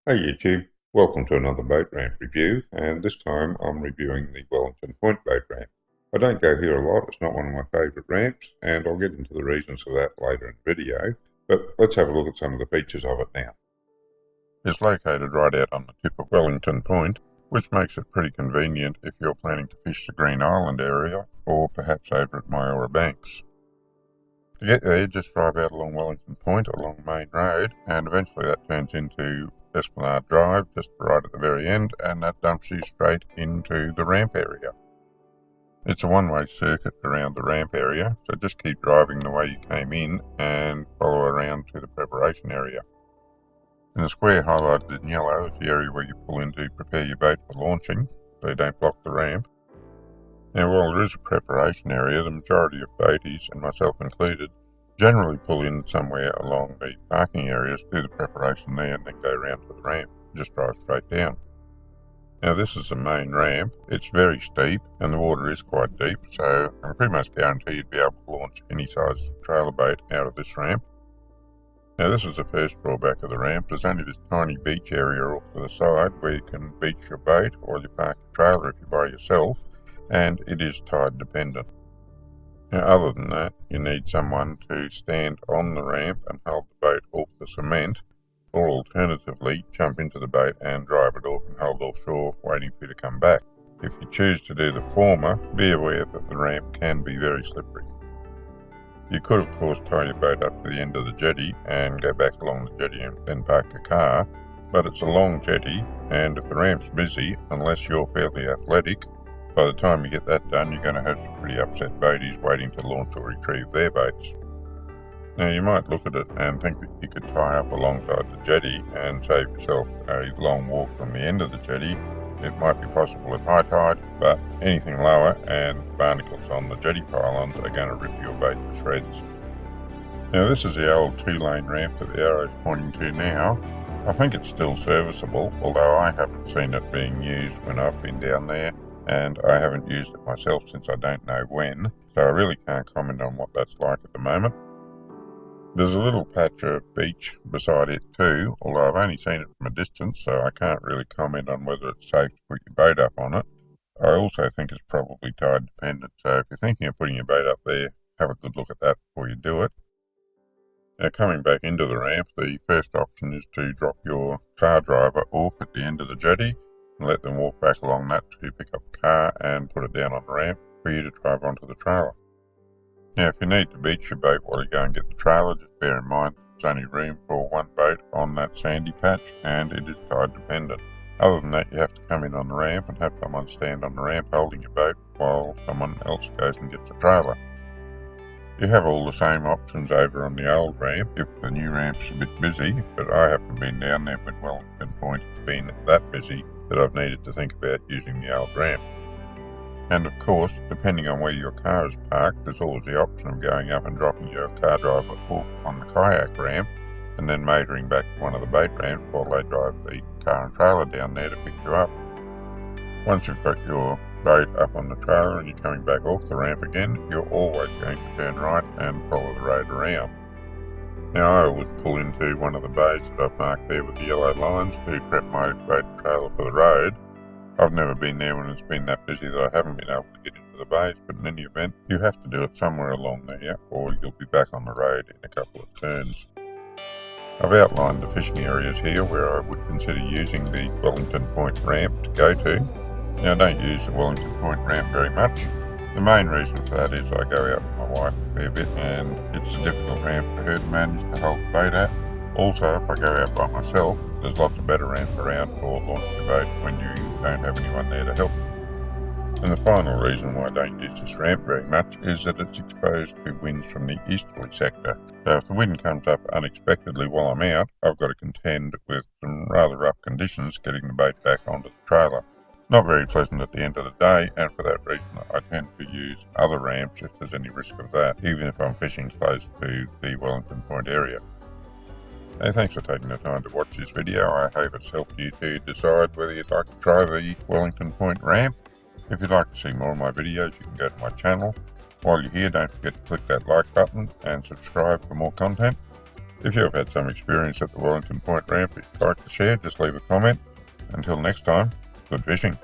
Hey YouTube, welcome to another boat ramp review, and this time I'm reviewing the Wellington Point boat ramp. I don't go here a lot, it's not one of my favourite ramps, and I'll get into the reasons for that later in the video, but let's have a look at some of the features of it now. It's located right out on the tip of Wellington Point, which makes it pretty convenient if you're planning to fish the Green Island area, or perhaps over at Myora Banks. To get there, just drive out along Wellington Point along Main Road, and eventually that turns into Esplanade Drive, just right at the very end, and that dumps you straight into the ramp area. It's a one-way circuit around the ramp area, so just keep driving the way you came in and follow around to the preparation area. In the square highlighted in yellow is the area where you pull in to prepare your boat for launching, so you don't block the ramp. Now, while there is a preparation area, the majority of boaties, and myself included, generally pull in somewhere along the parking areas, do the preparation there, and then go around to the ramp and just drive straight down. Now, this is the main ramp. It's very steep and the water is quite deep, so I can pretty much guarantee you'd be able to launch any size trailer boat out of this ramp. Now, this is the first drawback of the ramp. There's only this tiny beach area off to the side where you can beach your boat or you park your trailer if you're by yourself, and it is tide dependent. Now, other than that, you need someone to stand on the ramp and hold the boat off the cement, or alternatively jump into the boat and drive it off and hold offshore waiting for you to come back. If you choose to do the former, be aware that the ramp can be very slippery. You could of course tie your boat up to the end of the jetty and go back along the jetty and then park your car, but it's a long jetty, and if the ramp's busy, unless you're fairly athletic, by the time you get that done, you're going to have some pretty upset boaties waiting to launch or retrieve their boats. Now, you might look at it and think that you could tie up alongside the jetty and save yourself a long walk from the end of the jetty. It might be possible at high tide, but anything lower and barnacles on the jetty pylons are going to rip your boat to shreds. Now, this is the old two-lane ramp that the arrow's pointing to now. I think it's still serviceable, although I haven't seen it being used when I've been down there, and I haven't used it myself since I don't know when, so I really can't comment on what that's like at the moment. There's a little patch of beach beside it too, although I've only seen it from a distance, so I can't really comment on whether it's safe to put your boat up on it. I also think it's probably tide dependent, so if you're thinking of putting your boat up there, have a good look at that before you do it. Now, coming back into the ramp, the first option is to drop your car driver off at the end of the jetty and let them walk back along that to pick up the car and put it down on the ramp for you to drive onto the trailer. Now, if you need to beach your boat while you go and get the trailer, just bear in mind there's only room for one boat on that sandy patch, and it is tide dependent. Other than that, you have to come in on the ramp and have someone stand on the ramp holding your boat while someone else goes and gets the trailer. You have all the same options over on the old ramp if the new ramp's a bit busy, but I haven't been down there when Wellington Point has been that busy that I've needed to think about using the old ramp. And of course, depending on where your car is parked, there's always the option of going up and dropping your car driver off on the kayak ramp and then motoring back to one of the boat ramps while they drive the car and trailer down there to pick you up. Once you've got your boat up on the trailer and you're coming back off the ramp again, you're always going to turn right and follow the road around. Now, I always pull into one of the bays that I've marked there with the yellow lines to prep my boat and trailer for the road. I've never been there when it's been that busy that I haven't been able to get into the bays, but in any event, you have to do it somewhere along there or you'll be back on the road in a couple of turns. I've outlined the fishing areas here where I would consider using the Wellington Point ramp to go to. Now, I don't use the Wellington Point ramp very much. The main reason for that is I go out with my wife a fair bit and it's a difficult ramp for her to manage to hold the boat at. Also, if I go out by myself, there's lots of better ramps around for launching your boat when you don't have anyone there to help. And the final reason why I don't use this ramp very much is that it's exposed to winds from the easterly sector. So if the wind comes up unexpectedly while I'm out, I've got to contend with some rather rough conditions getting the boat back onto the trailer. Not very pleasant at the end of the day, and for that reason I tend to use other ramps if there's any risk of that, even if I'm fishing close to the Wellington Point area. Hey, thanks for taking the time to watch this video. I hope it's helped you to decide whether you'd like to try the Wellington Point ramp. If you'd like to see more of my videos, you can go to my channel. While you're here, don't forget to click that like button and subscribe for more content. If you have had some experience at the Wellington Point ramp that you'd like to share, just leave a comment. Until next time, good fishing.